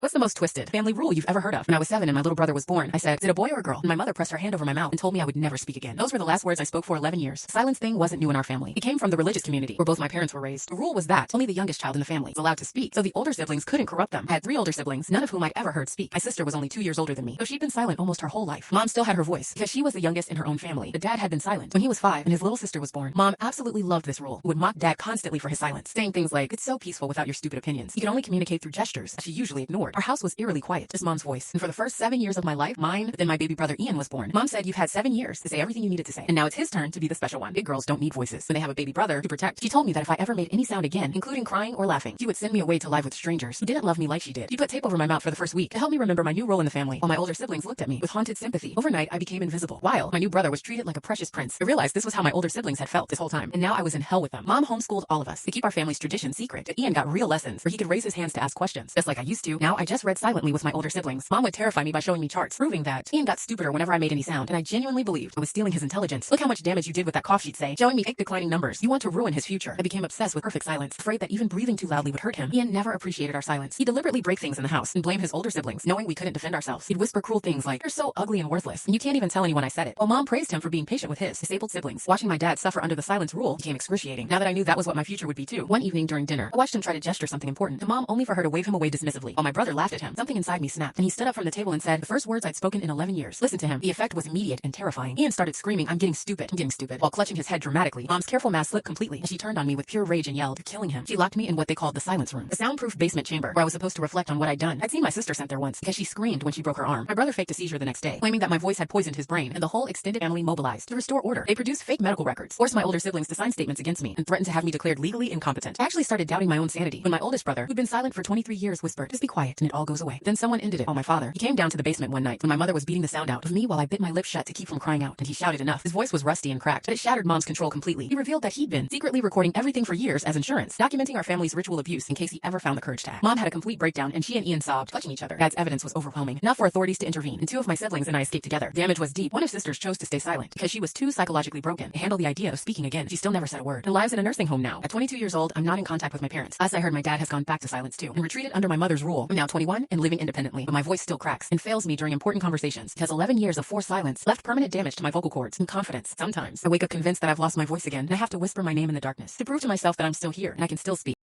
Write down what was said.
What's the most twisted family rule you've ever heard of? When I was 7 and my little brother was born, I said, is it a boy or a girl? And my mother pressed her hand over my mouth and told me I would never speak again. Those were the last words I spoke for 11 years. The silence thing wasn't new in our family. It came from the religious community where both my parents were raised. The rule was that only the youngest child in the family was allowed to speak, so the older siblings couldn't corrupt them. I had 3 older siblings, none of whom I'd ever heard speak. My sister was only 2 years older than me, so she'd been silent almost her whole life. Mom still had her voice because she was the youngest in her own family. But dad had been silent. When he was 5 and his little sister was born, Mom absolutely loved this rule, would mock dad constantly for his silence, saying things like, it's so peaceful without your stupid opinions. He could only communicate through gestures, that she usually ignored. Our house was eerily quiet, just Mom's voice. And for the first 7 years of my life, mine, then my baby brother Ian was born. Mom said, you've had 7 years to say everything you needed to say, and now it's his turn to be the special one. Big girls don't need voices when they have a baby brother to protect. She told me that if I ever made any sound again, including crying or laughing, she would send me away to live with strangers who didn't love me like she did. She put tape over my mouth for the first week to help me remember my new role in the family, while my older siblings looked at me with haunted sympathy. Overnight, I became invisible, while my new brother was treated like a precious prince. I realized this was how my older siblings had felt this whole time, and now I was in hell with them. Mom homeschooled all of us to keep our family's tradition secret, but Ian got real lessons where he could raise his hands to ask questions, just like I used to. Now I just read silently with my older siblings. Mom would terrify me by showing me charts, proving that Ian got stupider whenever I made any sound, and I genuinely believed I was stealing his intelligence. Look how much damage you did with that cough, she'd say, showing me 8 declining numbers. You want to ruin his future. I became obsessed with perfect silence, afraid that even breathing too loudly would hurt him. Ian never appreciated our silence. He'd deliberately break things in the house and blame his older siblings, knowing we couldn't defend ourselves. He'd whisper cruel things like, you're so ugly and worthless, and you can't even tell anyone I said it. While Mom praised him for being patient with his disabled siblings, watching my dad suffer under the silence rule became excruciating. Now that I knew that was what my future would be too. One evening during dinner, I watched him try to gesture something important to Mom, only for her to wave him away dismissively. While my brother laughed at him, something inside me snapped, and he stood up from the table and said the first words I'd spoken in 11 years. Listen to him. The effect was immediate and terrifying. Ian started screaming, I'm getting stupid, while clutching his head dramatically. Mom's careful mask slipped completely, and she turned on me with pure rage and yelled, you're killing him. She locked me in what they called the silence room, a soundproof basement chamber where I was supposed to reflect on what I'd done. I'd seen my sister sent there once because she screamed when she broke her arm. My brother faked a seizure the next day, claiming that my voice had poisoned his brain, and the whole extended family mobilized to restore order. They produced fake medical records, forced my older siblings to sign statements against me, and threatened to have me declared legally incompetent. I actually started doubting my own sanity when my oldest brother, who'd been silent for 23 years, whispered, just be quiet and it all goes away. Then someone ended it. Oh, my father. He came down to the basement one night when my mother was beating the sound out of me while I bit my lips shut to keep from crying out, and he shouted enough. His voice was rusty and cracked, but it shattered Mom's control completely. He revealed that he'd been secretly recording everything for years as insurance, documenting our family's ritual abuse in case he ever found the courage to act. Mom had a complete breakdown, and she and Ian sobbed, clutching each other. Dad's evidence was overwhelming, enough for authorities to intervene, and 2 of my siblings and I escaped together. Damage was deep. One of sisters chose to stay silent because she was too psychologically broken to handle the idea of speaking again. She still never said a word and lives in a nursing home now. At 22 years old, I'm not in contact with my parents. Last I heard, my dad has gone back to silence too and retreated under my mother's rule. I'm now 21 and living independently, but my voice still cracks and fails me during important conversations because 11 years of forced silence left permanent damage to my vocal cords and confidence. Sometimes I wake up convinced that I've lost my voice again, and I have to whisper my name in the darkness to prove to myself that I'm still here and I can still speak.